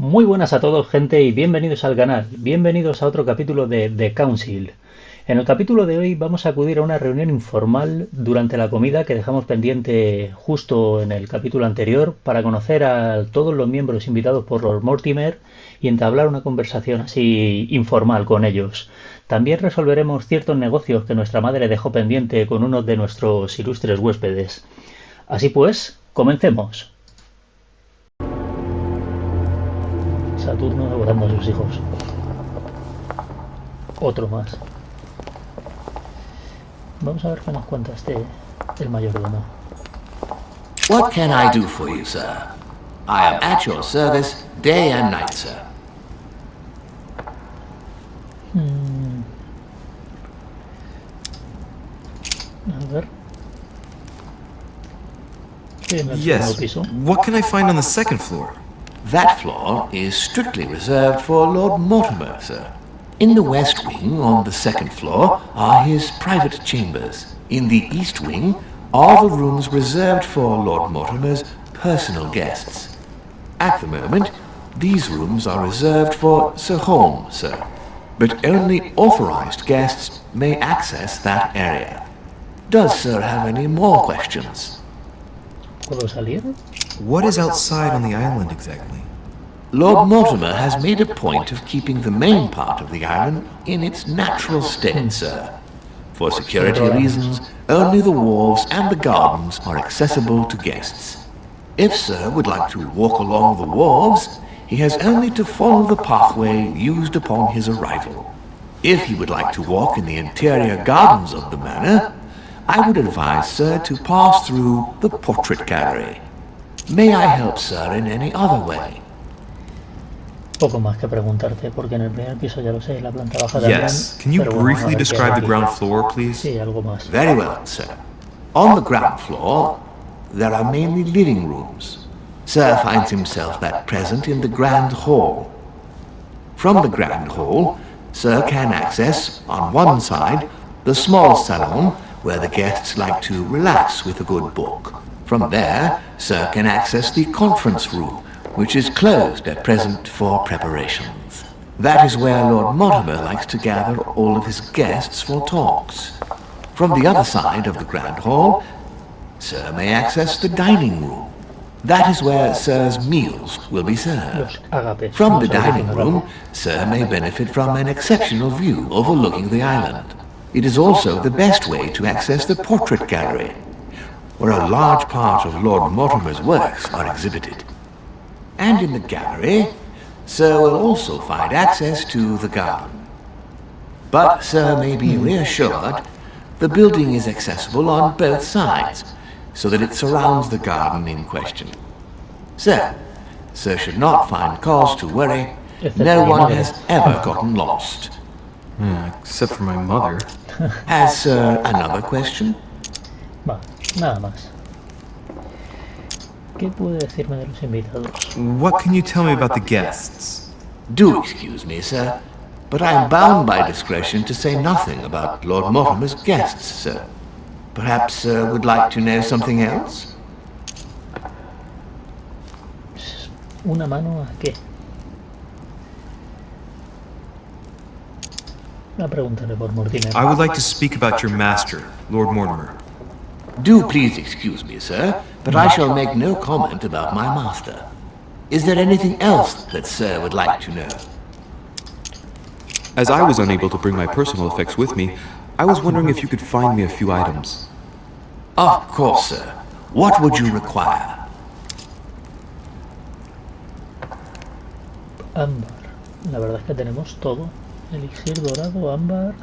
Muy buenas a todos, gente, y bienvenidos al canal. Bienvenidos a otro capítulo de The Council. En el capítulo de hoy vamos a acudir a una reunión informal durante la comida que dejamos pendiente justo en el capítulo anterior para conocer a todos los miembros invitados por Lord Mortimer y entablar una conversación así informal con ellos. También resolveremos ciertos negocios que nuestra madre dejó pendiente con uno de nuestros ilustres huéspedes. Así pues, comencemos. Saturno devorando a sus hijos. Otro más. Vamos a ver qué nos cuenta el mayordomo. What can I do for you, sir? I am at your service day and night, sir. A ver. ¿Qué en el segundo Yes. piso? What can I find on the second floor? That floor is strictly reserved for Lord Mortimer, sir. In the west wing, on the second floor, are his private chambers. In the east wing are the rooms reserved for Lord Mortimer's personal guests. At the moment, these rooms are reserved for Sir Holmes, sir. But only authorized guests may access that area. Does Sir have any more questions? ¿Puedo salir? What is outside on the island exactly? Lord Mortimer has made a point of keeping the main part of the island in its natural state, sir. For security reasons, only the wharves and the gardens are accessible to guests. If Sir would like to walk along the wharves, he has only to follow the pathway used upon his arrival. If he would like to walk in the interior gardens of the manor, I would advise Sir to pass through the portrait gallery. May I help Sir in any other way? Poco más que preguntarte, porque en el primer piso ya lo sé, la planta baja también. Yes. Can you pero bueno, briefly a ver qué describe hay the aquí. ground floor, please? Sí, algo más. Very well, sir. On the ground floor, there are mainly living rooms. Sir finds himself at present in the Grand Hall. From the Grand Hall, Sir can access, on one side, the small salon, where the guests like to relax with a good book. From there, Sir can access the conference room, which is closed at present for preparations. That is where Lord Mortimer likes to gather all of his guests for talks. From the other side of the Grand Hall, Sir may access the dining room. That is where Sir's meals will be served. Los agapes. From the Vamos a ver qué dining nos room, da. Sir may benefit from an exceptional view overlooking the island. It is also the best way to access the portrait gallery, where a large part of Lord Mortimer's works are exhibited. And in the gallery, Sir will also find access to the garden. But Sir may be reassured the building is accessible on both sides, so that it surrounds the garden in question. Sir should not find cause to worry. No one has ever gotten lost. Except for my mother. Has Sir another question? Va, nada más. ¿Qué puede decirme de los invitados? What can you tell me about the guests? Do excuse me, sir, but I am bound by discretion to say nothing about Lord Mortimer's guests, sir. Perhaps Sir would like to know something else? ¿Una mano a qué? A preguntarle por Mortimer. I would like to speak about your master, Lord Mortimer. Do please excuse me, sir, but I shall make no comment about my master. Is there anything else that Sir would like to know? As I was unable to bring my personal effects with me, I was wondering if you could find me a few items. Of course, sir. What would you require? Ámbar. La verdad es que tenemos todo. Elixir dorado, ámbar.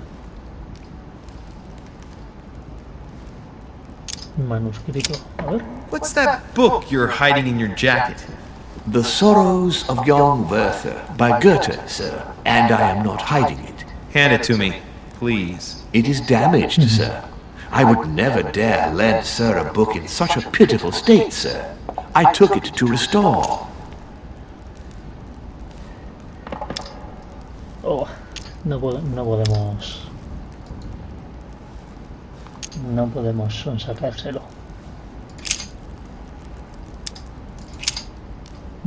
Manuscrito. A ver. What's that book you're hiding in your jacket? The Sorrows of Young Werther by Goethe, sir, and I am not hiding it. Hand it to me, please. It is damaged, sir. I would never dare lend Sir a book in such a pitiful state, sir. I took it to restore. Oh, no podemos. No podemos sonsacárselo.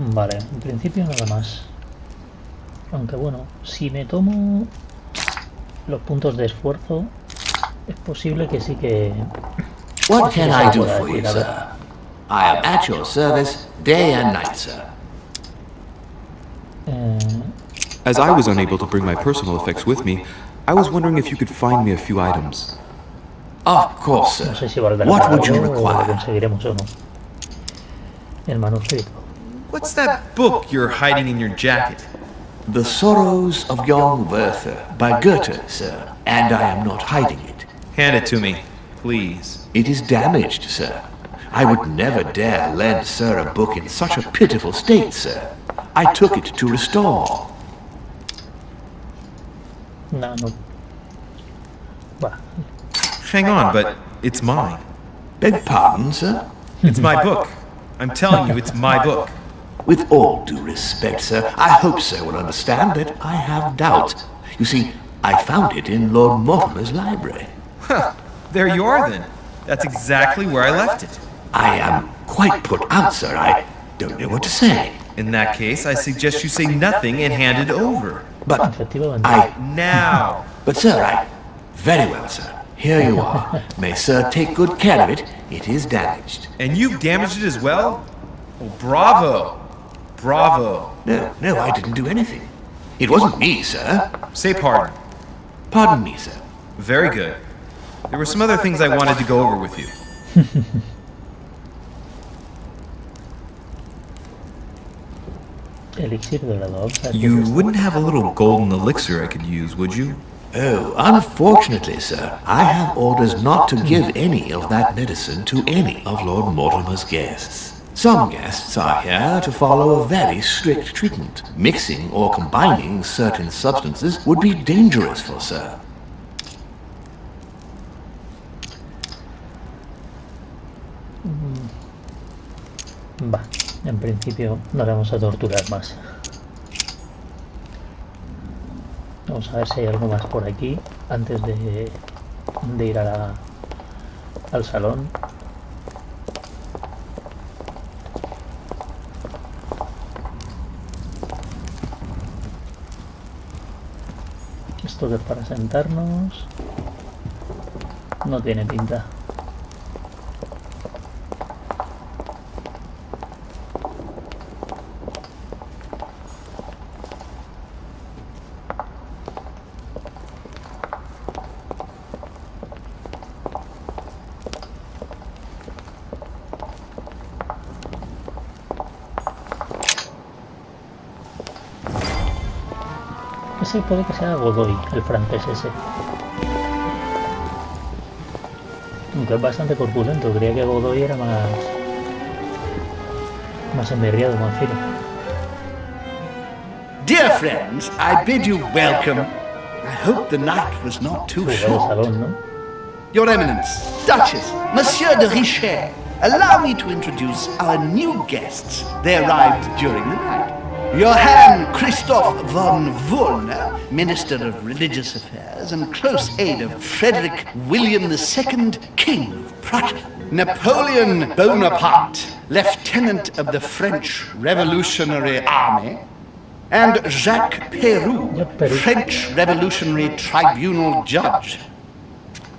Vale, en principio nada más. Aunque bueno, si me tomo los puntos de esfuerzo, es posible que sí que... What sí can que I se do pueda for you, decir, a ver. sir? I am at your service day and night, sir. As I was unable to bring my personal effects with me, I was wondering if you could find me a few items. Of course, sir. No sé si valdrá What para would you algo o lo require? conseguiremos o no. El manuscrito. What's that book you're hiding in your jacket? The Sorrows of Young Werther by Goethe, sir. And I am not hiding it. Hand it to me, please. It is damaged, sir. I would never dare lend sir a book in such a pitiful state, sir. I took it to restore. No, no. Va. Hang on, but it's mine. Beg pardon, sir? It's my book. I'm telling you, it's my book. With all due respect, sir, I hope sir will understand that I have doubts. You see, I found it in Lord Mortimer's library. Huh, there you are then. That's exactly where I left it. I am quite put out, sir. I don't know what to say. In that case, I suggest you say nothing and hand it over. But Efectivamente. Now! But sir, very well, sir. Here you are. May sir take good care of it. It is damaged. And you've damaged it as well? Oh, bravo! Bravo. No, I didn't do anything. It wasn't me, sir. Say pardon. Pardon me, sir. Very good. There were some other things I wanted to go over with you. Elixir dorado. You wouldn't have a little golden elixir I could use, would you? Oh, unfortunately, sir, I have orders not to give any of that medicine to any of Lord Mortimer's guests. Some guests are here to follow a very strict treatment. Mixing or combining certain substances would be dangerous for sir. Va, en principio no le vamos a torturar más. Vamos a ver si hay algo más por aquí antes de ir al salón. Esto que es para sentarnos no tiene pinta. Ese puede que sea Godoy, el francés ese. Aunque es bastante corpulento, creía que Godoy era más emberriado, más fino. Dear friends, I bid you welcome. I hope the night was not too Jugar al short. salón, ¿no? Your Eminence, Duchess, Monsieur de Richet, allow me to introduce our new guests. They arrived during the night. Johann Christoph von Wollner, Minister of Religious Affairs and close aide of Frederick William II, King of Prussia. Napoleon Bonaparte, Lieutenant of the French Revolutionary Army. And Jacques Peroux, French Revolutionary Tribunal Judge.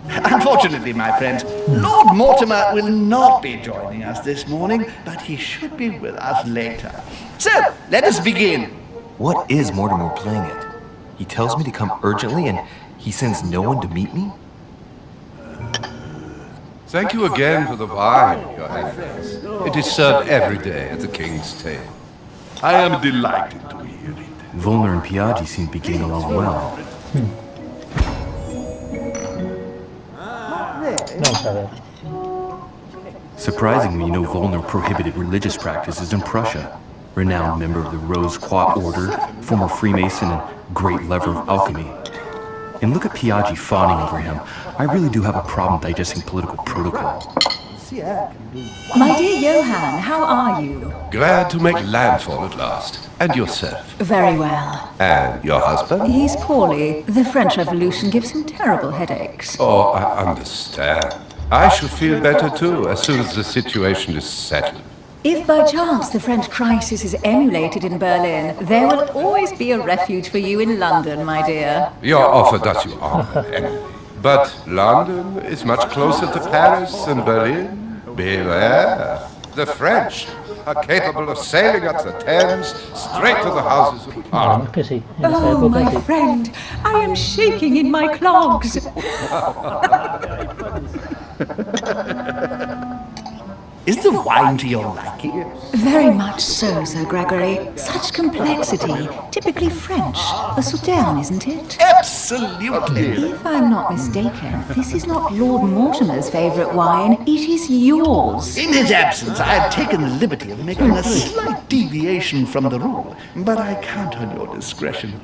Unfortunately, my friends, Lord Mortimer will not be joining us this morning, but he should be with us later. So, let us begin. What is Mortimer playing at? He tells me to come urgently and he sends no one to meet me? Thank you again for the wine, Your Highness. It is served every day at the King's table. I am delighted to hear it. Volner and Piaggi seem to be getting along well. Vamos a ver. Surprisingly, you know Volner prohibited religious practices in Prussia. Renowned member of the Rose Croix Order, former Freemason, and great lover of alchemy. And look at Piaggi fawning over him. I really do have a problem digesting political protocol. My dear Johann, how are you? Glad to make landfall at last. And yourself? Very well. And your husband? He's poorly. The French Revolution gives him terrible headaches. Oh, I understand. I shall feel better too as soon as the situation is settled. If by chance the French crisis is emulated in Berlin, there will always be a refuge for you in London, my dear. Your offer does you honor, Emily. But London is much closer to Paris than Berlin. Beware. The French are capable of sailing up the Thames straight to the Houses of Vamos Parliament. que sí. En esa Oh, época my sí. friend, I am shaking in my clogs. Is the wine to your liking? Very much so, Sir Gregory. Such complexity. Typically French. A Sauterne, isn't it? Absolutely. If I'm not mistaken, this is not Lord Mortimer's favourite wine. It is yours. In his absence, I had taken the liberty of making a slight deviation from the rule, but I count on your discretion.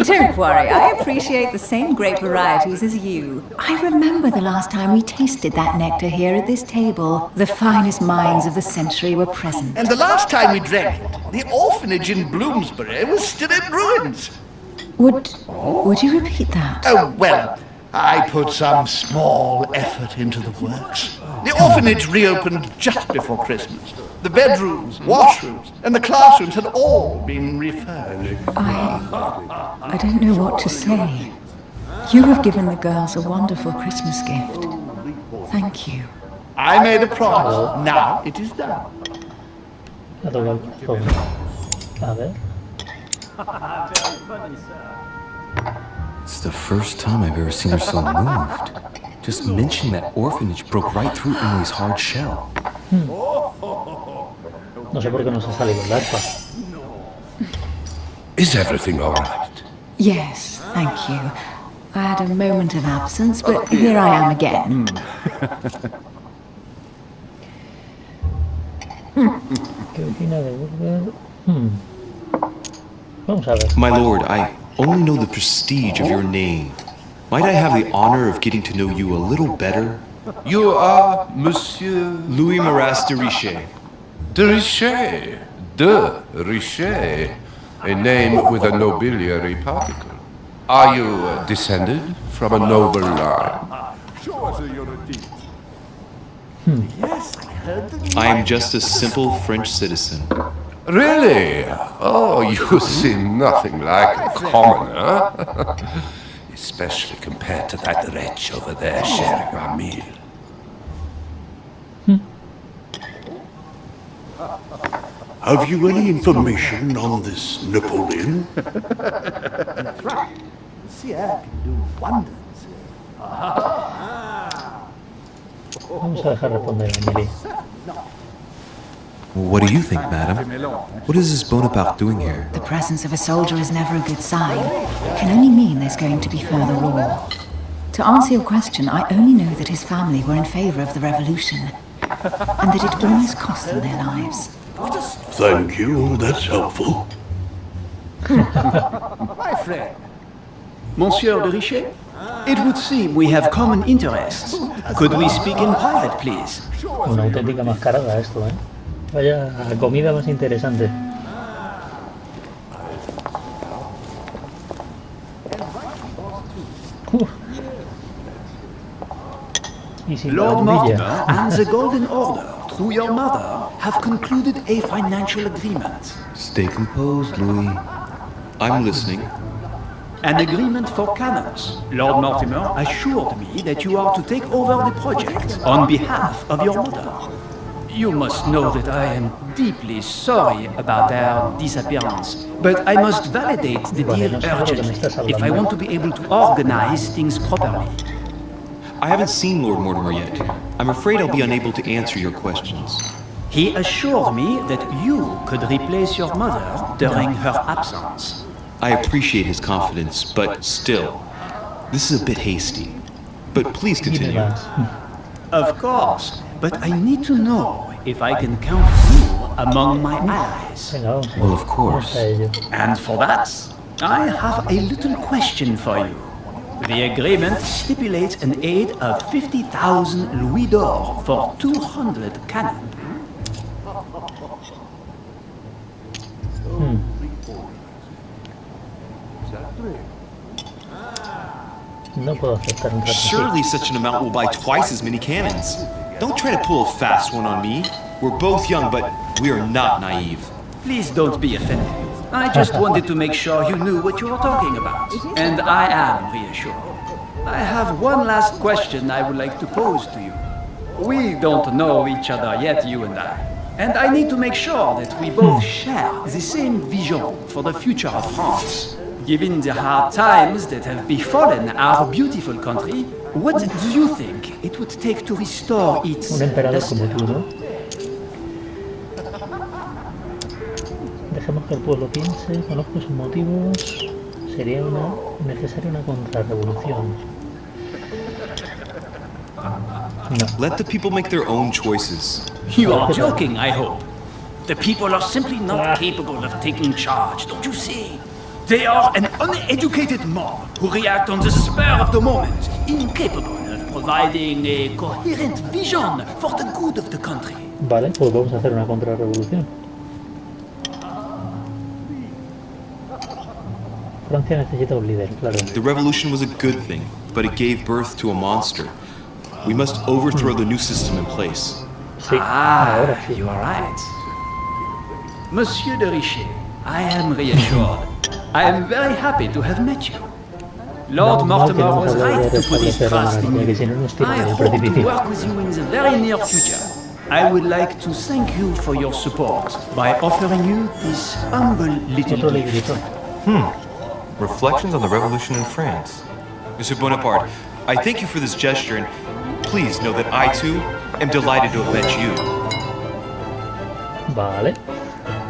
Don't worry, I appreciate the same grape varieties as you. I remember the last time we tasted that nectar here at this table. The finest minds of the century were present. And the last time we drank it, the orphanage in Bloomsbury was still in ruins. Would you repeat that? Oh, well, I put some small effort into the works. The orphanage reopened just before Christmas. The bedrooms, washrooms, and the classrooms had all been refurbished. I don't know what to say. You have given the girls a wonderful Christmas gift. Thank you. I made a promise. Now it is done. Ha tocado el corazón. A ver. It's the first time I've ever seen her so moved. Just mentioning that orphanage broke right through Emily's hard shell. No sé por qué no se ha salido el arpa. Is everything all right? Yes, thank you. I had a moment of absence, but here I am again. ¿Qué opina de Burger? Vamos a ver. My lord, I only know the prestige of your name. Might I have the honor of getting to know you a little better? You are Monsieur Louis Maras de Richet. de Richet. De Richet. A name with a nobiliary particle. Are you descended from a noble line? I am just a simple French citizen. Really? Oh, you seem nothing like a commoner. Especially compared to that wretch over there sharing our meal. Have you any information on this Napoleon? That's right. See, I can do wonders. Vamos a dejar responder a Emily. What do you think, madam? What is this Bonaparte doing here? The presence of a soldier is never a good sign. It can only mean there's going to be further war. To answer your question, I only know that his family were in favour of the revolution, and that it almost cost them their lives. Thank you, that's helpful. My friend, Monsieur de Richet, it would seem we have common interests. Could we speak in private, please? Una auténtica mascarada esto, ¿eh? Vaya comida más interesante. Uf. Y sin la Lord bombilla. Mortimer and the Golden Order, through your mother, have concluded a financial agreement. Stay composed, Louis. I'm listening. An agreement for cannons. Lord Mortimer assured me that you are to take over the project on behalf of your mother. You must know that I am deeply sorry about their disappearance, but I must validate the deal urgently if I want to be able to organize things properly. I haven't seen Lord Mortimer yet. I'm afraid I'll be unable to answer your questions. He assured me that you could replace your mother during her absence. I appreciate his confidence, but still, this is a bit hasty. But please Dime continue. más. Of course, but I need to know if I can count you among my allies. Venga, vamos. Well, of course. Vamos a ello. And for that, I have a little question for you. The agreement stipulates an aid of 50,000 louis d'or for 200 cannon. No puedo aceptar un trato así. Surely such an amount will buy twice as many cannons. Don't try to pull a fast one on me. We're both young, but we are not naive. Please don't be offended. I just wanted to make sure you knew what you were talking about. And I am reassured. I have one last question I would like to pose to you. We don't know each other yet, you and I. And I need to make sure that we both share the same vision for the future of France. Given the hard times that have befallen our beautiful country, what do you think it would take to restore its Un emperador como luster? tú, ¿no? Dejemos que el pueblo piense, conozco sus motivos. Sería necesaria una contrarrevolución. No. Let the people make their own choices. You are joking, I hope. The people are simply not capable of taking charge, don't you see? They are an uneducated mob who react on the spur of the moment, incapable of providing a coherent vision for the good of the country. Vale, pues vamos a hacer una contrarrevolución. Francia necesita un líder, claro. The revolution was a good thing, but it gave birth to a monster. We must overthrow the new system in place. Sí, ahora sí. You are right. Monsieur de Richet, I am reassured. I am very happy to have met you. Lord Mortimer was right to put his trust in you. I hope to work with you in the very near future. I would like to thank you for your support by offering you this humble little gift. Reflections on the Revolution in France. Monsieur Bonaparte, I thank you for this gesture, and please know that I, too, am delighted to have met you. Vale.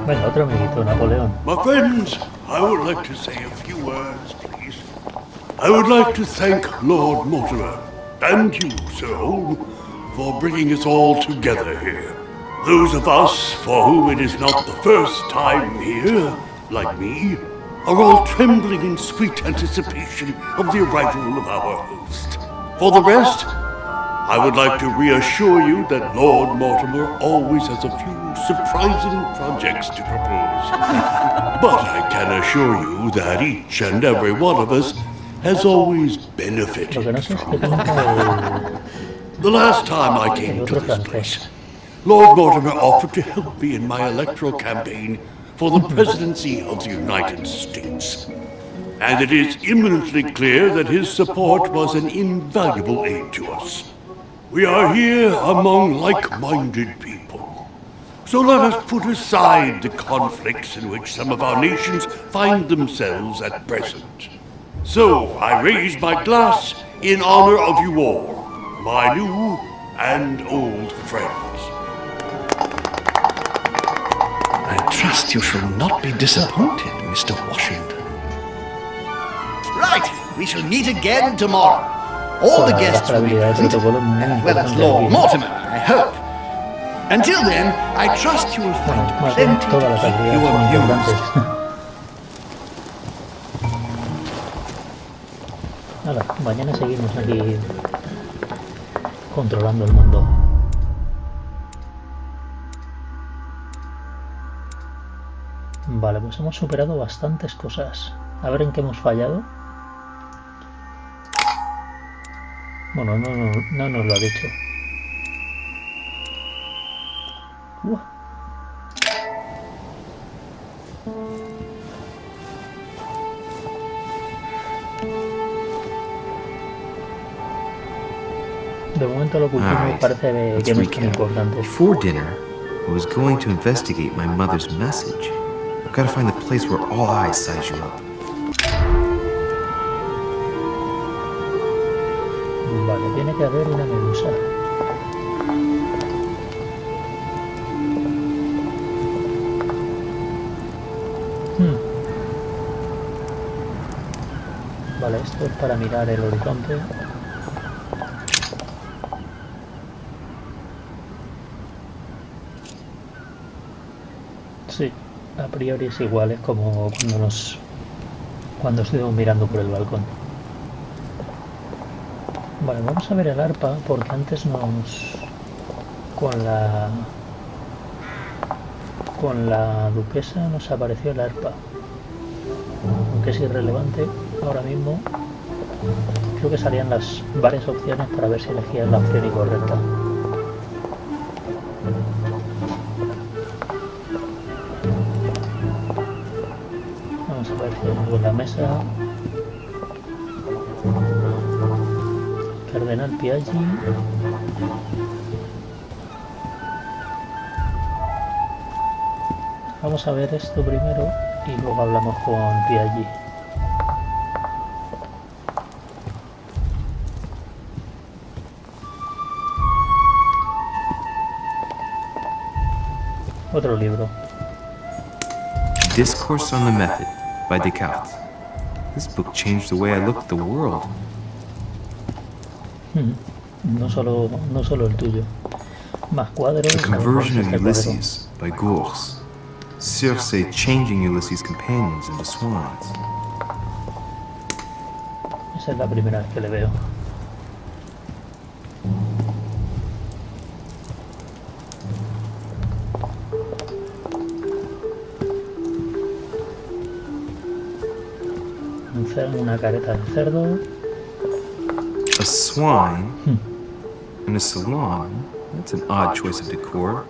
Venga, otro amiguito, Napoleón. My friends, I would like to say a few words, please. I would like to thank Lord Mortimer, and you, Sir Holm, for bringing us all together here. Those of us for whom it is not the first time here, like me, are all trembling in sweet anticipation of the arrival of our host. For the rest, I would like to reassure you that Lord Mortimer always has a few surprising projects to propose. But I can assure you that each and every one of us has always benefited Lo que no sé es from que tenga The last time I came to otro this francés. place, Lord Mortimer offered to help me in my electoral campaign for the presidency of the United States. And it is eminently clear that his support was an invaluable aid to us. We are here among like-minded people. So let us put aside the conflicts in which some of our nations find themselves at present. So I raise my glass in honor of you all, my new and old friends. I trust you shall not be disappointed, Mr. Washington. Right, we shall meet again tomorrow. All the guests will be present, as well as Lord Mortimer, I hope. Until then, I trust you will find Más bien, plenty to todas las keep actividades you son amused. importantes. Hala, mañana seguimos aquí controlando el mundo. Vale, pues hemos superado bastantes cosas. A ver en qué hemos fallado. Bueno, no nos lo ha dicho. Uah. De momento lo que Alright, parece que no es tan recap. importante. Before dinner, I was going to investigate my mother's message. I've got to find the place where all eyes size you up. Vale, tiene que haber una medusa. Vale, esto es para mirar el horizonte. Sí, a priori es igual, es como cuando estuvimos mirando por el balcón. Vale, vamos a ver el arpa, porque antes con la duquesa nos apareció el arpa. Aunque es irrelevante, ahora mismo creo que salían las varias opciones para ver si elegías la opción incorrecta. Parece algo en la mesa. Cardenal Piaggi. Vamos a ver esto primero y luego hablamos con Piaggi. Otro libro. Discourse on the Method by Descartes. This book changed the way I looked at the world. No solo el tuyo. Más cuadros. The Conversion of Ulysses by Gours. Circe changing Ulysses' companions into swans. Esa es la primera vez que le veo. Una careta de cerdo. A swine in a salon. That's an odd choice of decor.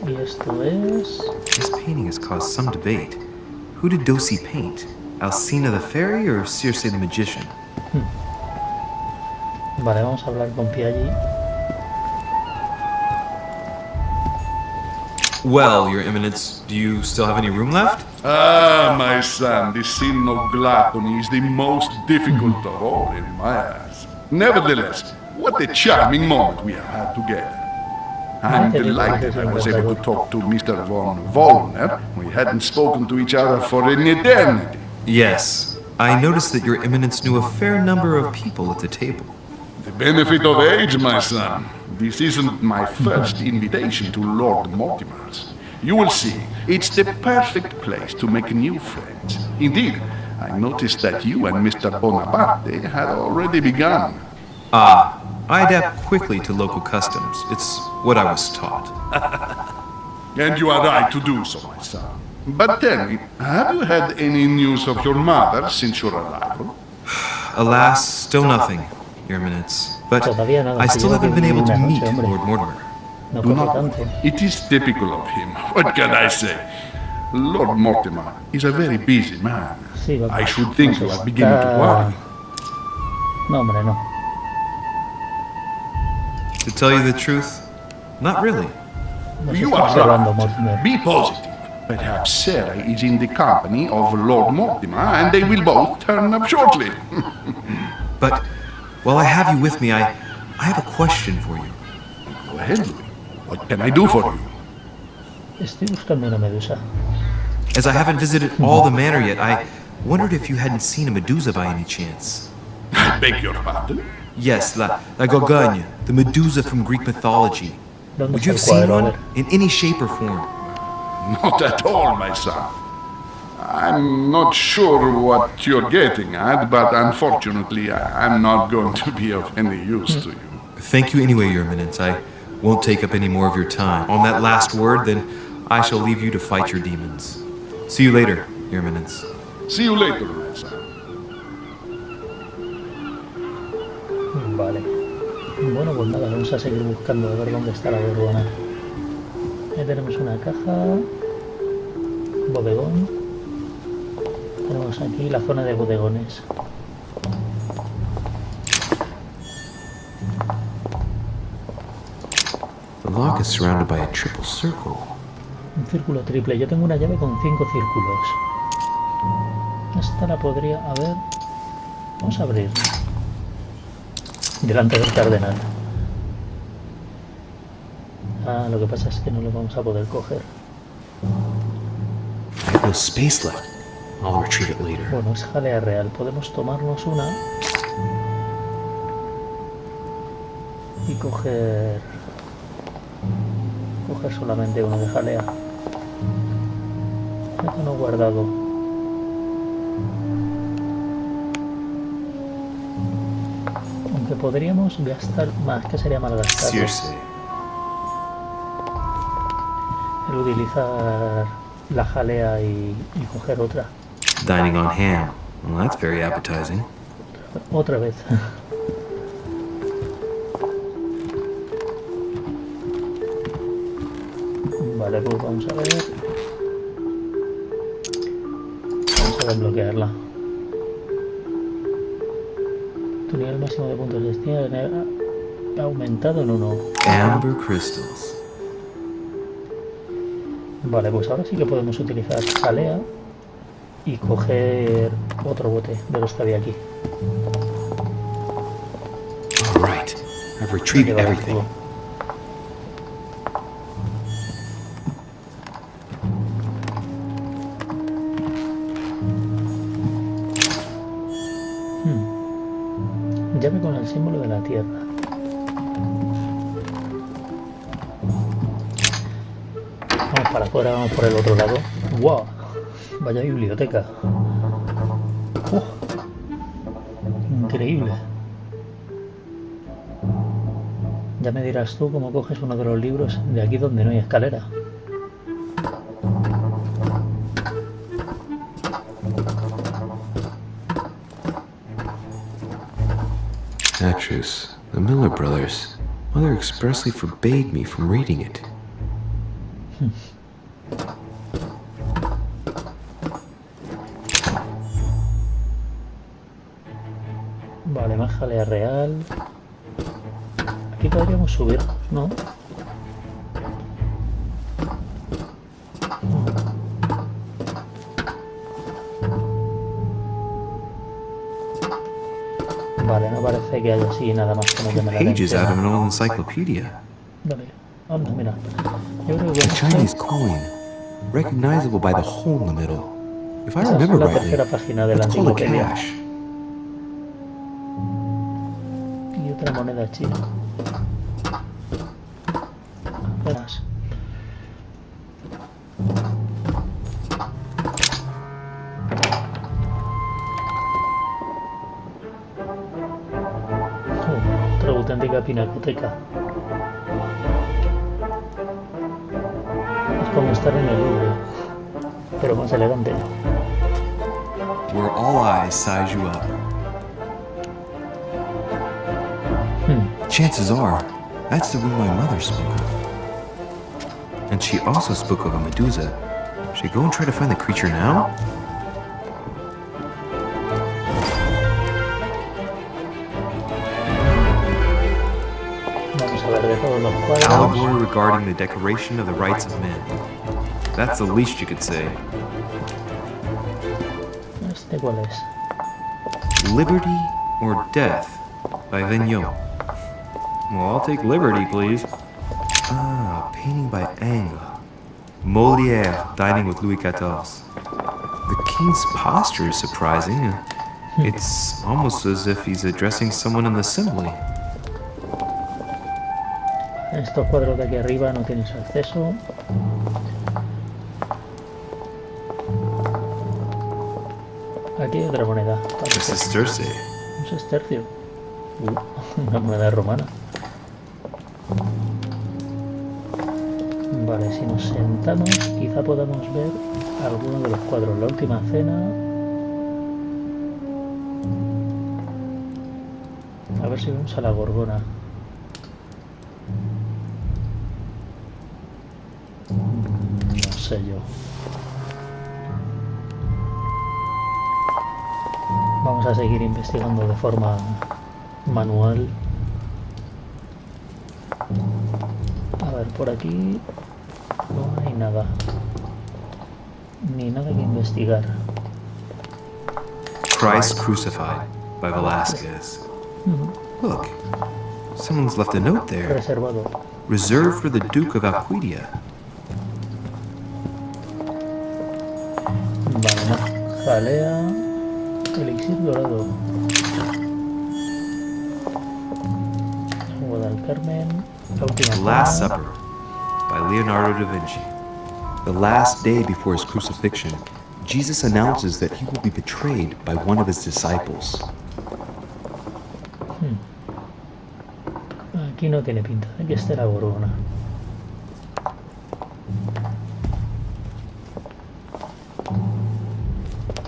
Y esto es... This painting has caused some debate. Who did Dossi paint? Alcina the fairy or Circe the magician? Vale, vamos a hablar con Piaggi. Well, Your Eminence, do you still have any room left? Ah, my son, the sin of gluttony is the most difficult of all in my eyes. Nevertheless, what a charming moment we have had together. I'm delighted I was able to talk to Mr. von Wollner. We hadn't spoken to each other for an eternity. Yes. I noticed that Your Eminence knew a fair number of people at the table. The benefit of age, my son. This isn't my first invitation to Lord Mortimer's. You will see, it's the perfect place to make new friends. Indeed, I noticed that you and Mr. Bonaparte had already begun. Ah, I adapt quickly to local customs. It's what I was taught. And you are right to do so, my son. But tell me, have you had any news of your mother since your arrival? Alas, still nothing, Your Eminence. But I still haven't been able to meet Lord Mortimer. Do not. It is typical of him. What can I say? Lord Mortimer is a very busy man. I should think you are beginning to worry. No, hombre, no. To tell you the truth, not really. You are right. Be positive. Perhaps Sarah is in the company of Lord Mortimer and they will both turn up shortly. But while I have you with me, I have a question for you. Go ahead, Louis. What can I do for you? Estoy buscando una medusa. As I haven't visited all the manor yet, I wondered if you hadn't seen a medusa by any chance. I beg your pardon? Yes, la Gorgogne, the medusa from Greek mythology. Would you have seen one in any shape or form? Not at all, my son. I'm not sure what you're getting at, but unfortunately, I'm not going to be of any use to you. Thank you anyway, Your Eminence. I won't take up any more of your time. On that last word, then I shall leave you to fight your demons. See you later, Your Eminence. See you later, my son. Vale. Bueno, pues nada, vamos a seguir buscando a ver dónde está la borbona. Ahí tenemos una caja. Bodegón. Tenemos aquí la zona de bodegones. The lock is surrounded by a triple circle. Un círculo triple. Yo tengo una llave con 5 círculos. Esta la podría... A ver... Vamos a abrir. Delante del cardenal. Ah, lo que pasa es que no lo vamos a poder coger. I have no space left. I'll retrieve it later. Bueno, es jalea real. Podemos tomarnos una y coger solamente uno de jalea. Esto no guardado. Aunque podríamos gastar más, que sería malgastarlo. El utilizar la jalea y coger otra. Dining on ham. Well, that's very appetizing. Otra vez. Vale, pues vamos a ver. Vamos a desbloquearla. Tu nivel máximo de puntos de destino ha aumentado en 1. Amber crystals. Vale, pues ahora sí que podemos utilizar jalea y coger otro bote de los que había aquí. All right. I've retrieved Llevar everything. todo. Llave con el símbolo de la Tierra. Vamos para afuera, vamos por el otro lado. ¡Wow! Vaya biblioteca. Increíble. Ya me dirás tú cómo coges uno de los libros de aquí donde no hay escalera. Actress, the Miller brothers. Mother expressly forbade me from reading it. Vale, más jalea real. Aquí podríamos subir, ¿no? Vale, no parece que haya así nada más como que me la Pages out of an den. old encyclopedia. Dale, anda, mira. Yo creo que A vamos Chinese coin, recognizable by the hole in the middle. If I esa es remember la rightly, tercera página de la it's called a enciclopedia. cash. Y otra moneda china. Buenas. Otra auténtica pinacoteca. Es como estar en el Louvre, pero más elegante. Where all eyes size you up. Chances are, that's the room my mother spoke of. And she also spoke of a Medusa. Should I go and try to find the creature now? Vamos a ver de todos los cuadros. Allegory regarding the decoration of the rights of men. That's the least you could say. ¿Este cuál es? Liberty or death by Vigneault. Well, I'll take liberty, please. Ah, a painting by Ingres. Molière dining with Louis XIV. The king's posture is surprising. It's almost as if he's addressing someone in the assembly. Estos cuadros de aquí arriba no tienes acceso. Aquí hay otra moneda. This is Circe. Un sestercio. Una moneda romana. Vale, si nos sentamos, quizá podamos ver alguno de los cuadros. La última cena. A ver si vemos a la Gorgona. No sé yo. Vamos a seguir investigando de forma manual. A ver, por aquí no hay nada. Ni nada que investigar. Christ Crucified by Velázquez. Look, someone's left a note there. Reservado. Reserved for the Duke of Alcudia. Vale, no. Jalea. Elixir dorado. Agua del Carmen. La última The Last cena. Supper by Leonardo da Vinci. The last day before his crucifixion, Jesus announces that he will be betrayed by one of his disciples. Aquí no tiene pinta de que esté la Gorgona.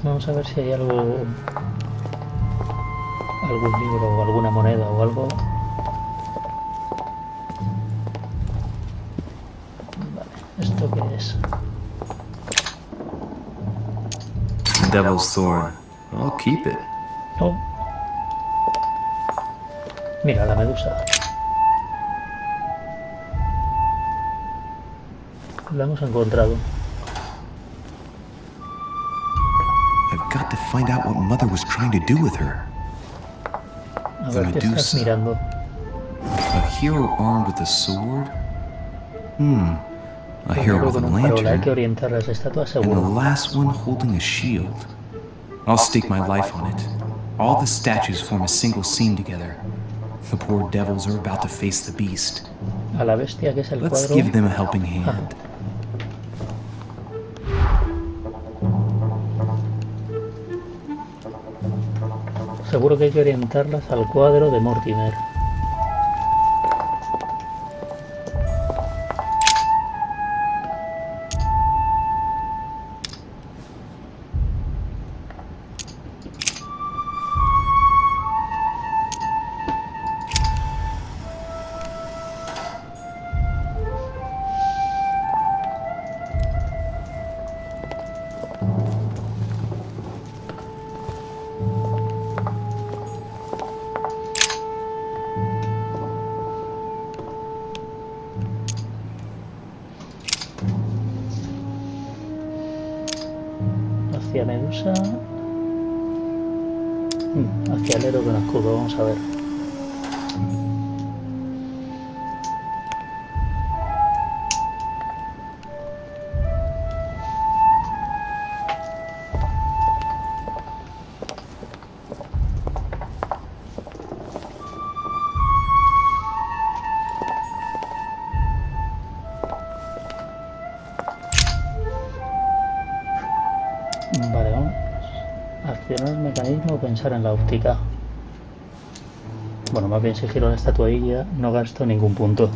Vamos a ver si hay algo, algún libro o alguna moneda o algo. Vale, ¿esto devil's thorn. I'll keep it. Oh. Mira, la medusa. La hemos encontrado. I've got to find out what Mother was trying to do with her. A The ver qué estás Medusa. mirando. A hero armed with a sword? A hero Primero with a con un farol, hay que lantern? orientar las estatuas And the seguro. last one holding a shield. I'll stake my life on it. All the statues form a single scene together. The poor devils are about to face the beast. A la bestia, que es el Let's cuadro. give them a helping hand. Seguro que hay que orientarlas al cuadro de Mortimer. Hacia Medusa. Hacia el héroe con escudo, vamos a ver. Vale, vamos. Accionar el mecanismo o pensar en la óptica. Bueno, más bien si giro la estatuilla no gasto ningún punto.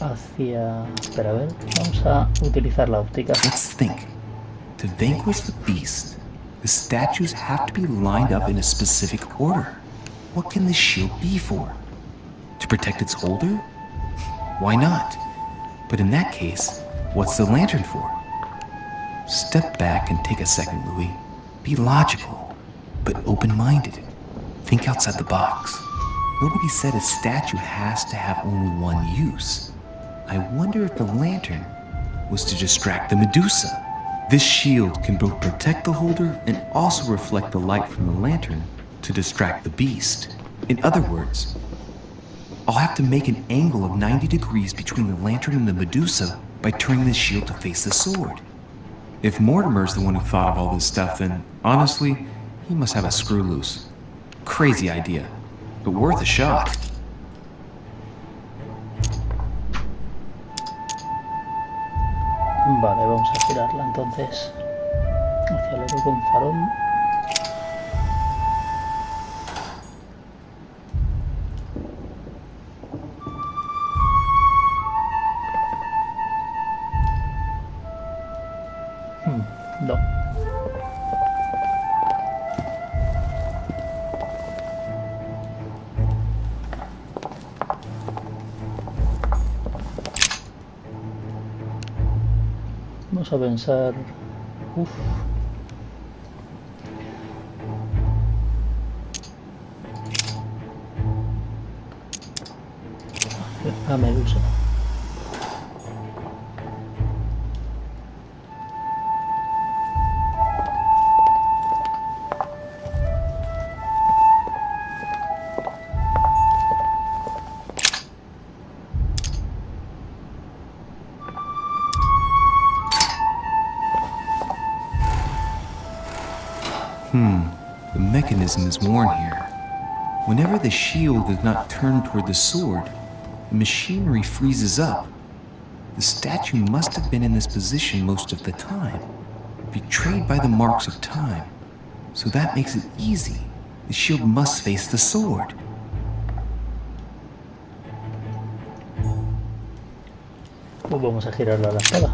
Hacia... Espera, a ver. Vamos a utilizar la óptica. Let's think. To vanquish the beast, the statues have to be lined up in a specific order. What can this shield be for? To protect its holder? Why not? But in that case, what's the lantern for? Step back and take a second, Louis. Be logical, but open-minded. Think outside the box. Nobody said a statue has to have only one use. I wonder if the lantern was to distract the Medusa. This shield can both protect the holder and also reflect the light from the lantern to distract the beast. In other words, I'll have to make an angle of 90 degrees between the lantern and the Medusa by turning the shield to face the sword. If Mortimer's the one who thought of all this stuff, then honestly, he must have a screw loose. Crazy idea, but worth a shot. Vale, vamos a girarla entonces hacia el héroe con farol. No. Vamos a pensar... Uf. A Medusa. The mechanism is worn here. Whenever the shield is not turned toward the sword, the machinery freezes up. The statue must have been in this position most of the time, betrayed by the marks of time. So that makes it easy. The shield must face the sword. Pues vamos a girarla a la espada.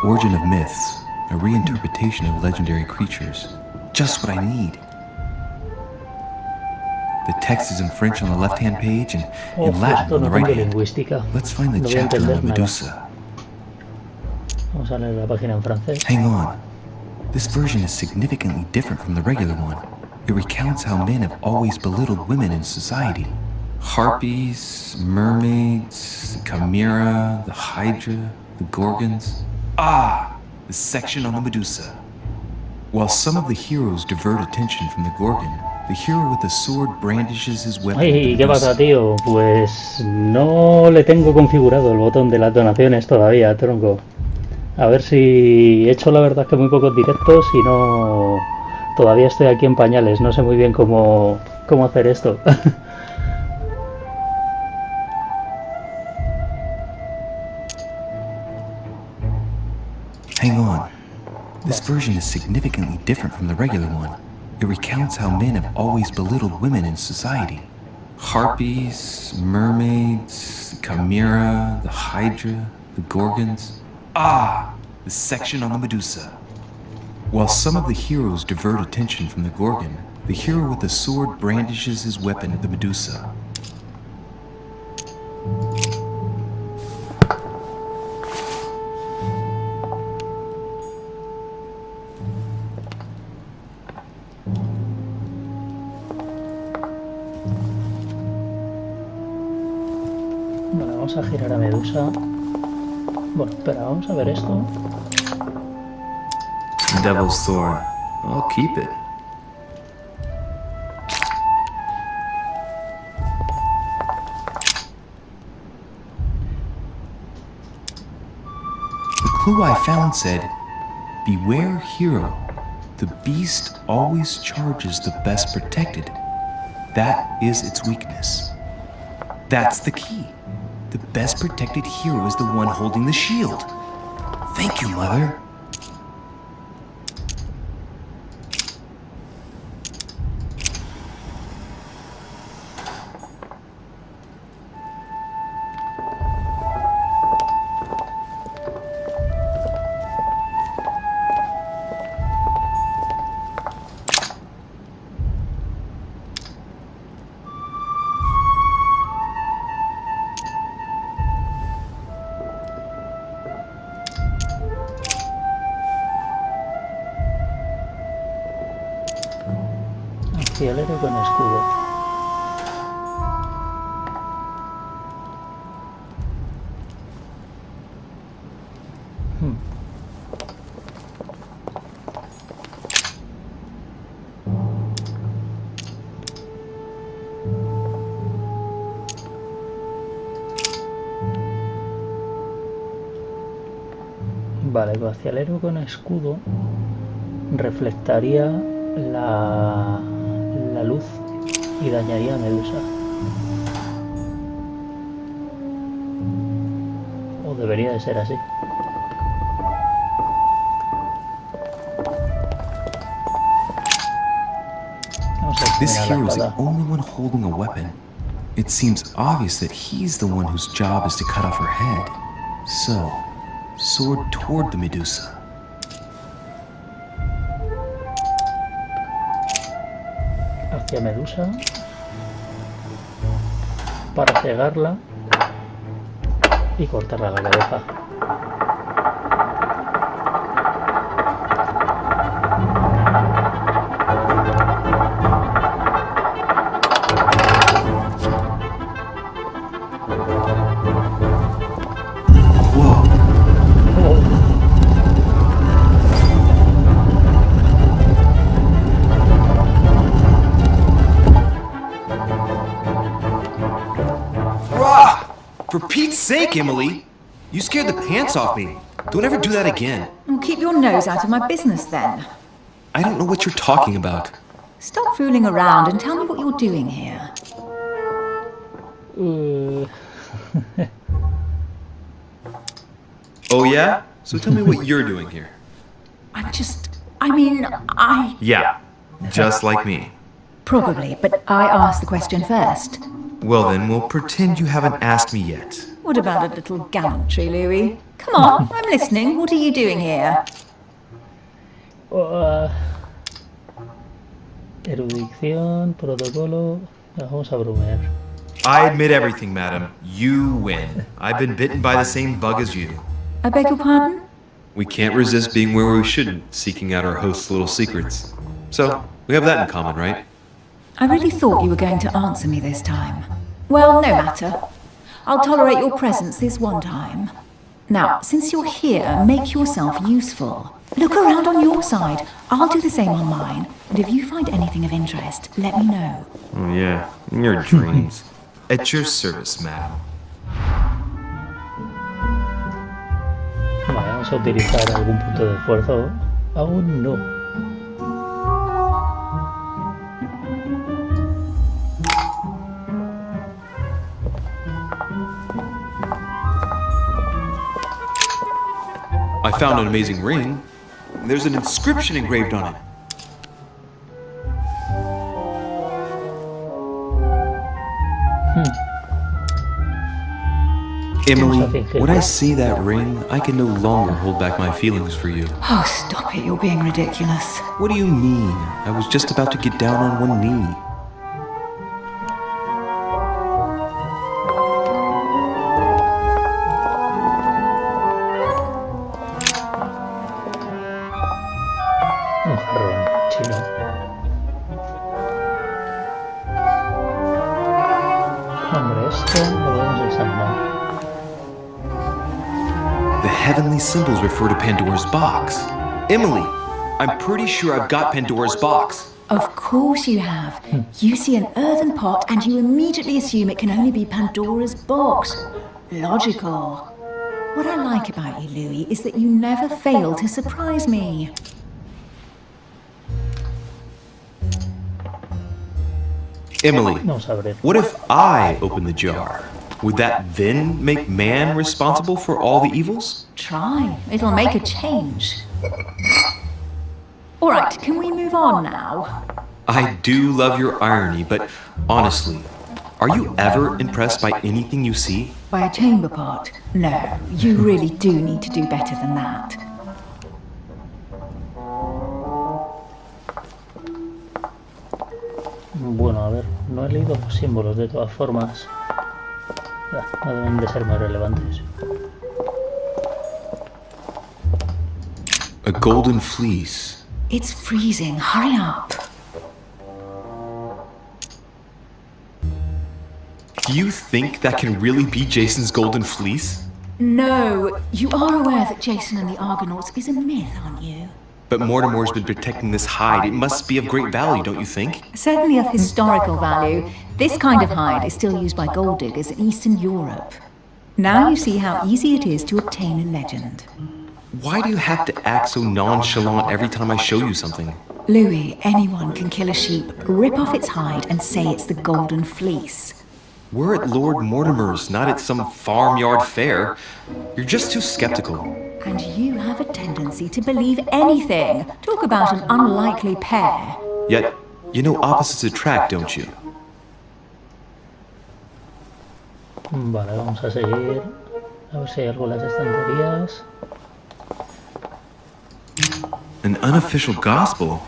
Origin of myths, a reinterpretation of legendary creatures. Just what I need. The text is in French on the left-hand page and in Latin esto on the no tengo right hand. lingüística. Let's find the No voy a chapter on the entender nada. Medusa. Vamos a leer la página en francés. Hang on. This version is significantly different from the regular one. It recounts how men have always belittled women in society. Harpies, mermaids, the chimera, the hydra, the gorgons. Ah, the section on the Medusa. While some of the heroes divert attention from the gorgon, the hero with the sword brandishes his weapon at the Ay, ¿qué pasa, Medusa. tío? Pues no le tengo configurado el botón de las donaciones todavía, tronco. A ver si he hecho, la verdad, que muy pocos directos y no... Todavía estoy aquí en pañales, no sé muy bien cómo hacer esto. Hang on. This version is significantly different from the regular one. It recounts how men have always belittled women in society. Harpies, mermaids, the chimera, the hydra, the gorgons. Ah, the section on the Medusa. While some of the heroes divert attention from the gorgon, the hero with the sword brandishes his weapon at the Medusa. Vale, vamos a girar a Medusa. Bueno, espera, vamos a ver esto. Devil's Thorn. I'll keep it. The clue I found said, "Beware hero. The beast always charges the best protected. That is its weakness." That's the key. The best protected hero is the one holding the shield. Thank you, Mother. Accialero con escudo. Vale, glacialero con escudo reflectaría la luz y dañaría a Medusa. O debería de ser así. Vamos a This examinar hero la is the espada. only one holding a weapon. It seems obvious that he's the one whose job is to cut off her head. So, sword toward the Medusa. Hacia Medusa para cegarla y cortarla la cabeza. For Pete's sake, Emily! You scared the pants off me. Don't ever do that again. Well, keep your nose out of my business then. I don't know what you're talking about. Stop fooling around and tell me what you're doing here. Oh yeah? So tell me what you're doing here. Yeah, just like me. Probably, but I asked the question first. Well then, we'll pretend you haven't asked me yet. What about a little gallantry, Louis? Come on, I'm listening. What are you doing here? Erudición, protocolo. Vamos a bromear. I admit everything, madam. You win. I've been bitten by the same bug as you. I beg your pardon? We can't resist being where we shouldn't, seeking out our host's little secrets. So, we have that in common, right? I really thought you were going to answer me this time. Well, no matter. I'll tolerate your presence this one time. Now, since you're here, make yourself useful. Look around on your side. I'll do the same on mine. And if you find anything of interest, let me know. Oh, yeah, in your dreams. At your service, madam. Vale, vamos a utilizar algún punto de esfuerzo. Aún no. I found an amazing ring. There's an inscription engraved on it. Emily, when I see that ring, I can no longer hold back my feelings for you. Oh, stop it. You're being ridiculous. What do you mean? I was just about to get down on one knee. Un jarrón chino. Hombre, esto lo podemos examinar. The heavenly symbols refer to Pandora's box. Emily, I'm pretty sure I've got Pandora's box. Of course you have. You see an earthen pot and you immediately assume it can only be Pandora's box. Logical. What I like about you, Louis, is that you never fail to surprise me. Emily, Vamos a abrir. what if I open the jar? Would that then make man responsible for all the evils? Try. It'll make a change. All right, can we move on now? I do love your irony, but honestly, are you ever impressed by anything you see? By a chamber pot? No, you really do need to do better than that. Bueno, a ver, no he leído los símbolos de todas formas. No deben de ser muy relevantes. A golden fleece. It's freezing. Hurry up. Do you think that can really be Jason's golden fleece? No, you are aware that Jason and the Argonauts is a myth, aren't you? But Mortimer's been protecting this hide. It must be of great value, don't you think? Certainly of historical value. This kind of hide is still used by gold diggers in Eastern Europe. Now you see how easy it is to obtain a legend. Why do you have to act so nonchalant every time I show you something? Louis, anyone can kill a sheep, rip off its hide, and say it's the Golden Fleece. We're at Lord Mortimer's, not at some farmyard fair. You're just too skeptical. And you have a tendency to believe anything. Talk about an unlikely pair. Yet, you know opposites attract, don't you? Vale, vamos a seguir. A ver si hay algo en las estanterías. An unofficial gospel?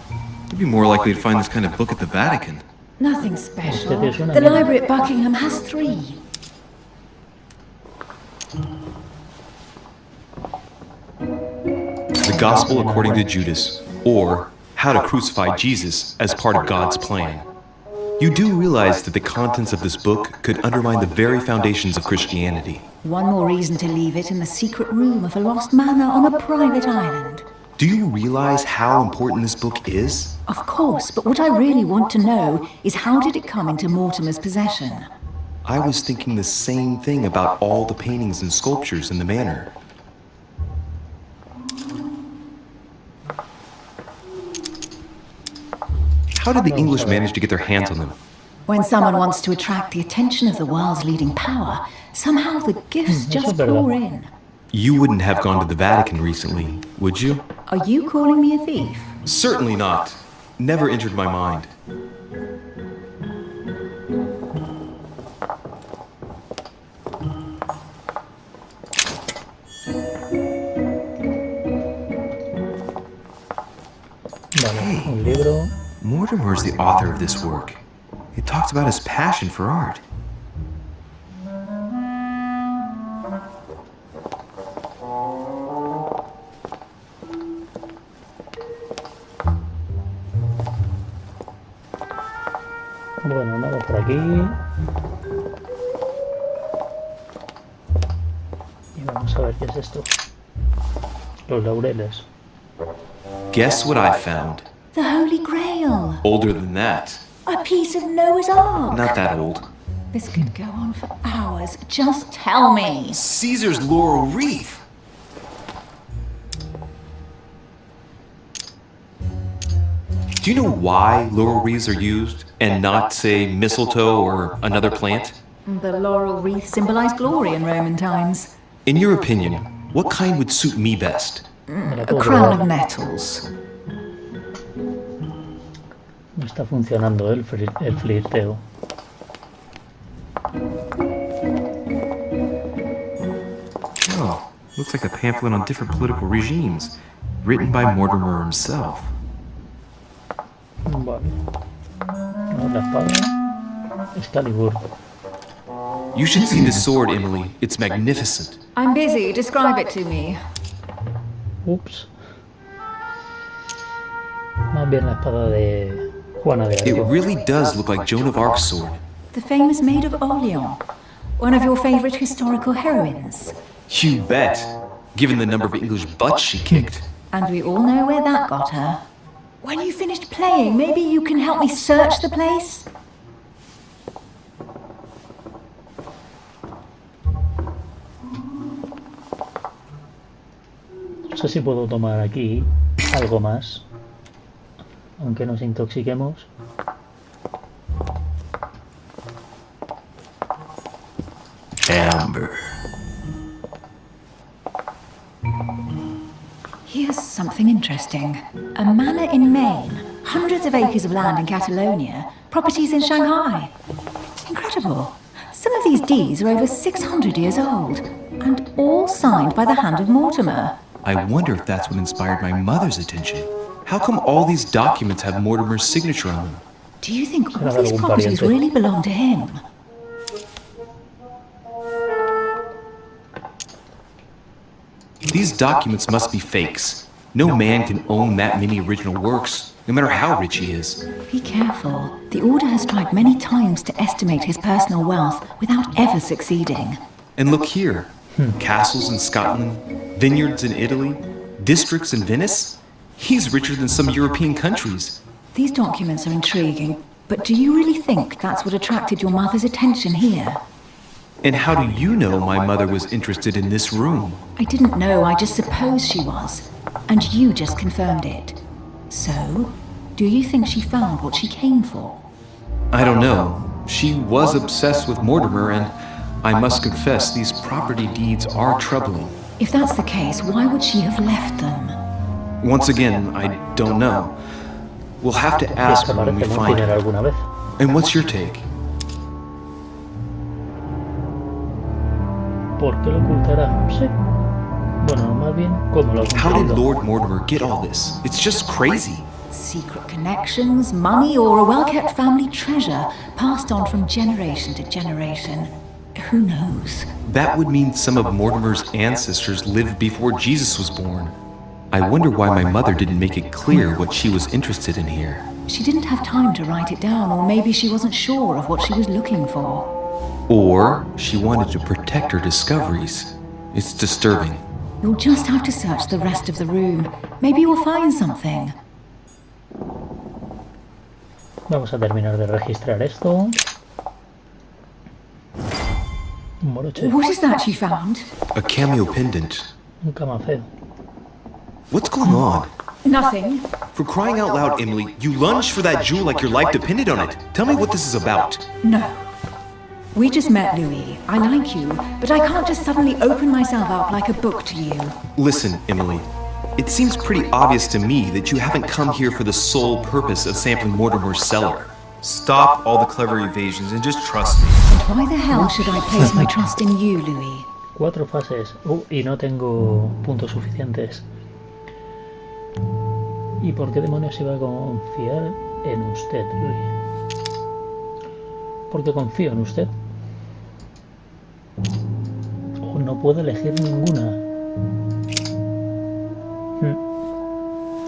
You'd be more likely to find this kind of book at the Vatican. Nothing special. The library at Buckingham has 3. The Gospel according to Judas, or How to Crucify Jesus as part of God's plan. You do realize that the contents of this book could undermine the very foundations of Christianity. One more reason to leave it in the secret room of a lost manor on a private island. Do you realize how important this book is? Of course, but what I really want to know is how did it come into Mortimer's possession? I was thinking the same thing about all the paintings and sculptures in the manor. How did the English manage to get their hands on them? When someone wants to attract the attention of the world's leading power, somehow the gifts just pour in. You wouldn't have gone to the Vatican recently, would you? Are you calling me a thief? Certainly not. Never entered my mind. libro. Mortimer's the author of this work. It talks about his passion for art. Bueno, nada por aquí. Y vamos a ver qué es esto. Los laureles. Guess what I found? The Holy Grail. Older than that. A piece of Noah's Ark. Not that old. This could go on for hours. Just tell me. Caesar's laurel wreath. Do you know why laurel wreaths are used and not, say, mistletoe or another plant? The laurel wreath symbolized glory in Roman times. In your opinion, what kind would suit me best? A crown of nettles. No está funcionando el flirteo. Oh, looks like a pamphlet on different political regimes, written by Mortimer himself. Vale. La espada. Excalibur. You should see this sword, Emily. It's magnificent. I'm busy. Describe it to me. Ups. Más bien la espada de Juana de It Arco. really does look like Joan of Arc's sword. The famous Maid of Orleans. One of your favorite historical heroines. You bet, given the number of English butts she kicked. And we all know where that got her. When you finished playing, maybe you can help me search the place? No sé si puedo tomar aquí algo más, aunque nos intoxiquemos. Amber. Here's something interesting. A manor in Maine, hundreds of acres of land in Catalonia, properties in Shanghai. Incredible. Some of these deeds are over 600 years old, and all signed by the hand of Mortimer. I wonder if that's what inspired my mother's attention. How come all these documents have Mortimer's signature on them? Do you think all these properties really belong to him? These documents must be fakes. No man can own that many original works, no matter how rich he is. Be careful. The Order has tried many times to estimate his personal wealth without ever succeeding. And look here. Castles in Scotland, vineyards in Italy, districts in Venice. He's richer than some European countries. These documents are intriguing, but do you really think that's what attracted your mother's attention here? And how do you know my mother was interested in this room? I didn't know, I just supposed she was. And you just confirmed it. So, do you think she found what she came for? I don't know. She was obsessed with Mortimer, and I must confess these property deeds are troubling. If that's the case, why would she have left them? Once again, I don't know. We'll have to ask her when we find her. And what's your take? ¿Por qué lo ocultará? No sé. Bueno, más bien, ¿cómo lo ha How did conseguido? Lord Mortimer get all this? It's just crazy. Secret connections, money, or a well-kept family treasure passed on from generation to generation. Who knows? That would mean some of Mortimer's ancestors lived before Jesus was born. I wonder why my mother didn't make it clear what she was interested in here. She didn't have time to write it down, or maybe she wasn't sure of what she was looking for. Or she wanted to protect her discoveries. It's disturbing. You'll just have to search the rest of the room. Maybe you'll find something. Vamos a terminar de registrar esto. Un moroche. What is that you found? A cameo pendant. Un camafeo. What's going on? Nothing. For crying out loud, Emily, you lunged for that jewel like your life depended on it. Tell me what this is about. No. We just met, Louis. I like you, but I can't just suddenly open myself up like a book to you. Listen, Emily. It seems pretty obvious to me that you haven't come here for the sole purpose of sampling Mortimer's cellar. Stop all the clever evasions and just trust me. And why the hell should I place my trust in you, Louis? 4 fases. Y no tengo puntos suficientes. ¿Y por qué demonios iba a confiar en usted? Porque confío en usted. O no puedo elegir ninguna.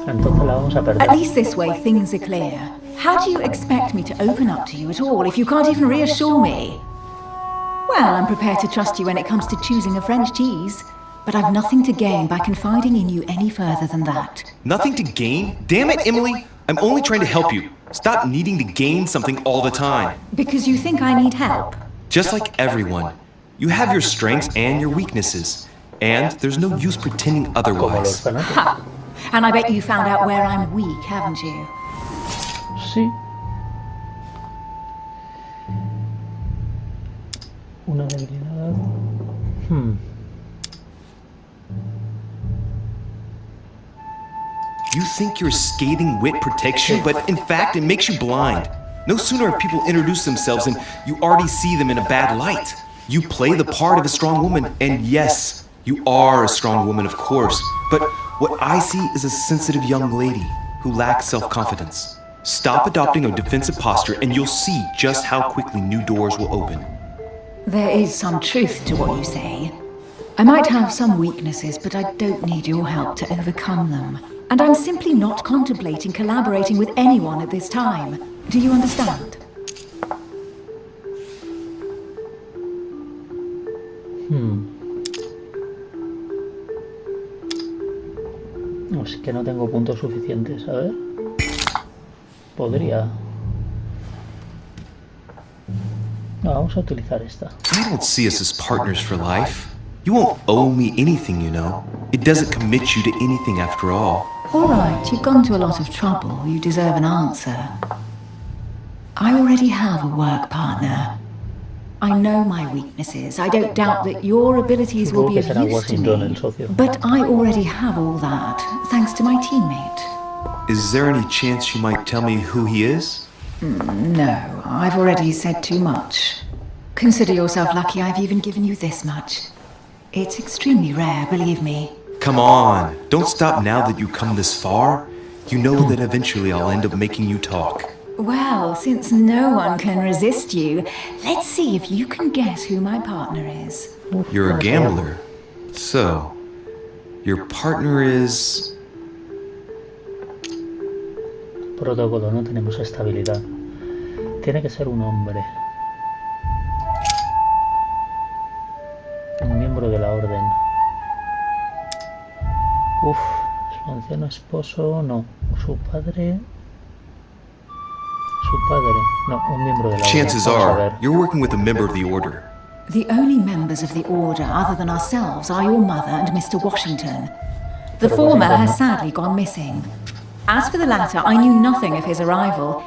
Entonces la vamos a perder. At least this way things are clear. How do you expect me to open up to you at all if you can't even reassure me? Well, I'm prepared to trust you when it comes to choosing a French cheese, but I've nothing to gain by confiding in you any further than that. Nothing to gain? Damn it, Emily! I'm only trying to help you. Stop needing to gain something all the time. Because you think I need help? Just like everyone. You have your strengths and your weaknesses. And there's no use pretending otherwise. Ha! And I bet you found out where I'm weak, haven't you? Sí. Una debilidad. You think your scathing wit protects you, but in fact it makes you blind. No sooner have people introduced themselves and you already see them in a bad light. You play the part of a strong woman, and yes, you are a strong woman, of course, but what I see is a sensitive young lady who lacks self-confidence. Stop adopting a defensive posture and you'll see just how quickly new doors will open. There is some truth to what you say. I might have some weaknesses, but I don't need your help to overcome them. And I'm simply not contemplating collaborating with anyone at this time. Do you understand? No, es que no tengo puntos suficientes, a ver. Podría. No, vamos a utilizar esta. I don't see us as partners for life. You won't owe me anything, you know. It doesn't commit you to anything after all. All right, you've gone to a lot of trouble. You deserve an answer. I already have a work partner. I know my weaknesses. I don't doubt that your abilities will be of use to me. But I already have all that, thanks to my teammate. Is there any chance you might tell me who he is? No, I've already said too much. Consider yourself lucky I've even given you this much. It's extremely rare, believe me. Come on, don't stop now that you've come this far. You know that eventually I'll end up making you talk. Well, since no one can resist you, let's see if you can guess who my partner is. You're a gambler. So, your partner is... Protocolo, no tenemos estabilidad. Tiene que ser un hombre. Un miembro de la orden. Uf, su anciano esposo, no. Su padre... No, un miembro de la Chances are, you're working with a member of the Order. The only members of the Order other than ourselves are your mother and Mr. Washington. The former has sadly gone missing. As for the latter, I knew nothing of his arrival.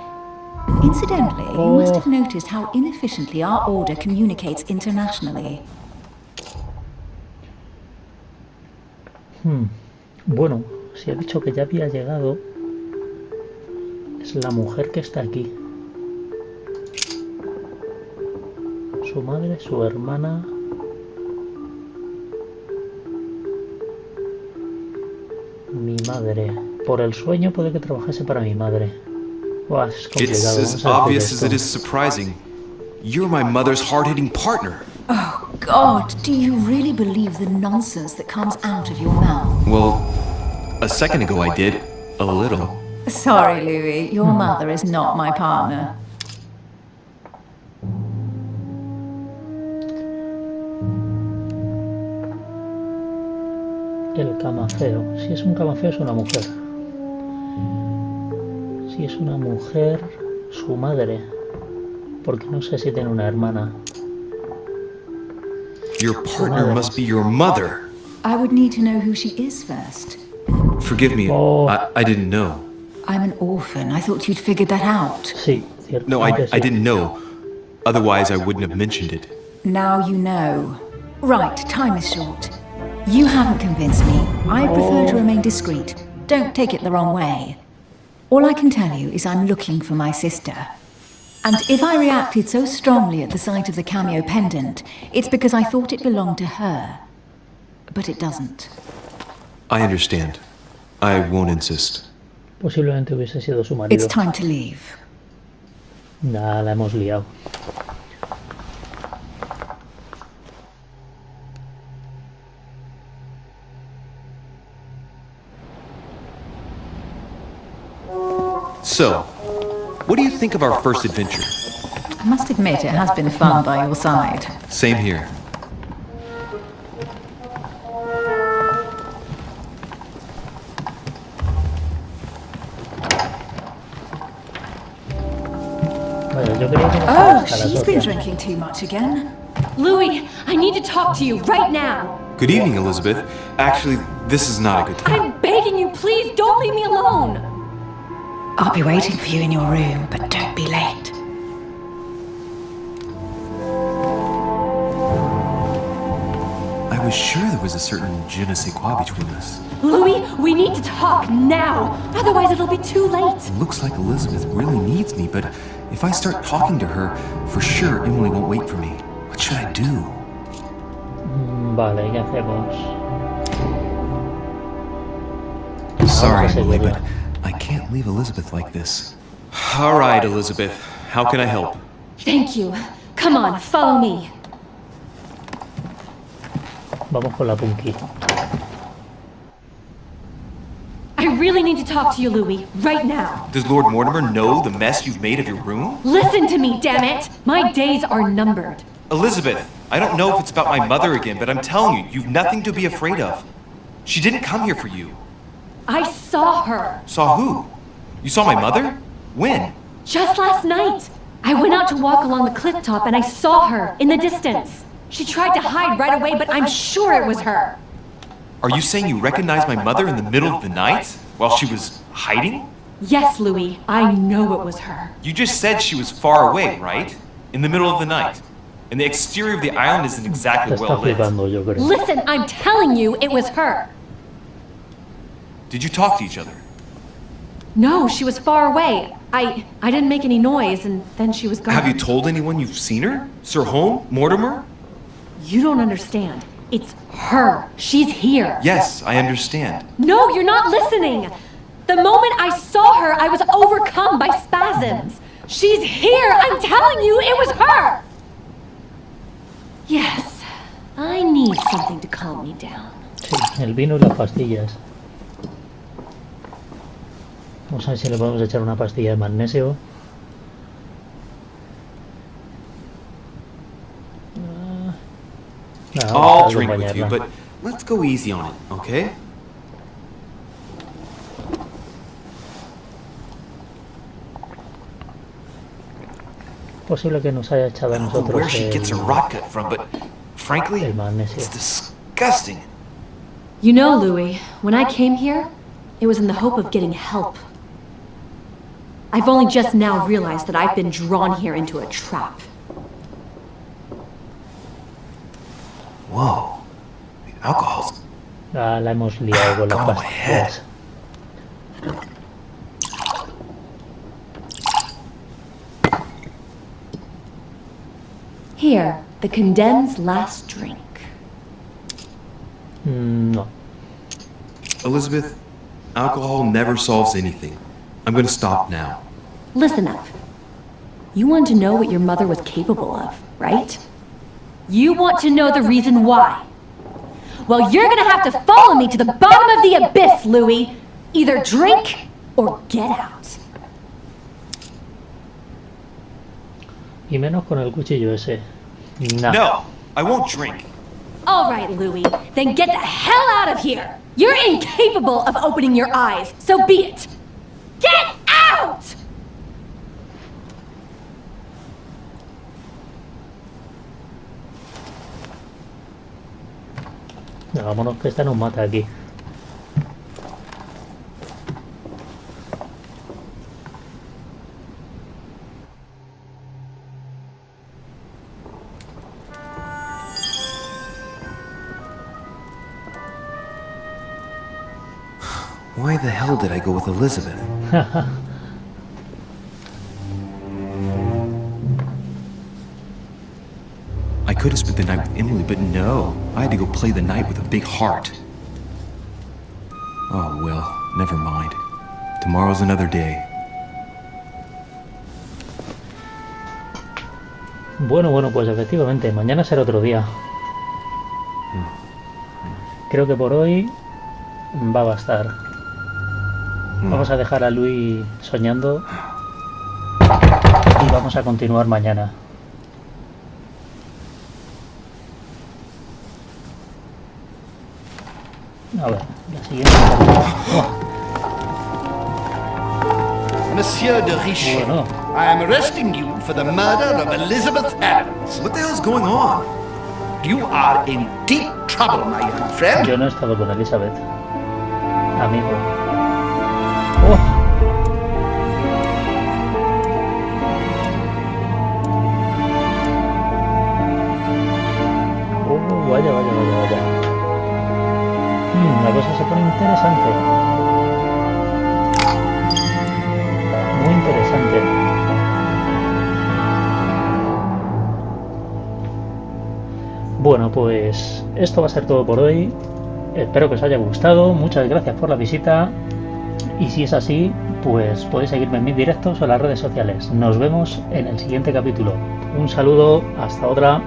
Incidentally, you must have noticed how inefficiently our Order communicates internationally. Bueno, si ha dicho que ya había llegado, es la mujer que está aquí. Su madre, su hermana. Mi madre. Por el sueño puede que trabajase para mi madre. Wow, es complicado. It's as obvious as it is surprising. You're my mother's hard-hitting partner. Oh, God, do you really believe the nonsense that comes out of your mouth? Well, a second ago I did. A little. Sorry, Louis, your mother is not my partner. El camafeo. Si es un camafeo, es una mujer. Si es una mujer, su madre. Porque no sé si tiene una hermana. Your partner must be your mother. I would need to know who she is first. Forgive me, I didn't know. I'm an orphan. I thought you'd figured that out. Sí, cierto. No, I didn't know. Otherwise, I wouldn't have mentioned it. Now you know. Right, time is short. You haven't convinced me. I prefer to remain discreet. Don't take it the wrong way. All I can tell you is I'm looking for my sister. And if I reacted so strongly at the sight of the cameo pendant, it's because I thought it belonged to her. But it doesn't. I understand. I won't insist. Posiblemente hubiese sido su marido. It's time to leave. Nada, la hemos liado. So, what do you think of our first adventure? I must admit it has been fun by your side. Same here. Bueno, yo creo que Oh, a las she's been 12. drinking too much again. Louis, I need to talk to you right now. Good evening, Elizabeth. Actually, this is not a good time. I'm begging you, please don't leave me alone. I'll be waiting for you in your room, but don't be late. I was sure there was a certain je ne sais quoi between us. Louis, we need to talk now. Otherwise, it'll be too late. It looks like Elizabeth really needs me, but if I start talking to her, for sure Emily won't wait for me. What should I do? Vale, ¿qué hacemos? Sorry, Vamos a Emily, seguirla. but I can't leave Elizabeth like this. All right, Elizabeth. How can I help? Thank you. Come on, follow me. Vamos con la Punky. I really need to talk to you, Louis, right now. Does Lord Mortimer know the mess you've made of your room? Listen to me, damn it! My days are numbered. Elizabeth, I don't know if it's about my mother again, but I'm telling you, you've nothing to be afraid of. She didn't come here for you. I saw her. Saw who? You saw my mother? When? Just last night. I went out to walk along the cliff top and I saw her in the distance. She tried to hide right away, but I'm sure it was her. Are you saying you recognized my mother in the middle of the night while she was hiding? Yes, Louis, I know it was her. You just said she was far away, right? In the middle of the night. And the exterior of the island isn't Te exactly está well lit. flipando, yo creo. Listen, I'm telling you, it was her. Did you talk to each other? No, she was far away. I didn't make any noise, and then she was gone. Have you told anyone you've seen her? Sir Holm? Mortimer? You don't understand. It's her. She's here. Yes, I understand. No, you're not listening. The moment I saw her, I was overcome by spasms. She's here. I'm telling you, it was her. Yes, I need something to calm me down. Sí, el vino y las pastillas. Vamos a ver si le podemos echar una pastilla de magnesio. No, I'll algo drink with you, bañarla. but let's go easy on it, okay? Posible que nos haya echado a I don't know where nosotros she gets her rot gut from, but frankly, el magnesio. it's disgusting. You know, Louis, when I came here, it was in the hope of getting help. I've only just now realized that I've been drawn here into a trap. Whoa. The alcohol's... Ah, la hemos liado con las Got on my head. pastillas. Here, the condemned's last drink. No. Elizabeth, alcohol never solves anything. I'm gonna stop now. Listen up. You want to know what your mother was capable of, right? You want to know the reason why. Well, you're gonna have to follow me to the bottom of the abyss, Louis. Either drink or get out. Y menos con el cuchillo ese. No. No, I won't drink. All right, Louis, then get the hell out of here. You're incapable of opening your eyes, so be it. Get out! No, vámonos que esta nos mata aquí. Why the hell did I go with Elizabeth? I could have spent the night with Emily, but no. I had to go play the night with a big heart. Oh, well, never mind. Tomorrow's another day. Bueno, pues efectivamente, mañana será otro día. Creo que por hoy va a bastar. Vamos a dejar a Luis soñando y vamos a continuar mañana. A ver, la siguiente. Monsieur de Richet, Bueno. I am arresting you for the murder of Elizabeth Adams. What the hell's going on? You are in deep trouble, my young friend. Yo no he estado con Elizabeth, amigo. Oh. Vaya. La cosa se pone interesante. Muy interesante. Bueno, pues esto va a ser todo por hoy. Espero que os haya gustado. Muchas gracias por la visita. Y si es así, pues podéis seguirme en mis directos o en las redes sociales. Nos vemos en el siguiente capítulo. Un saludo, hasta otra.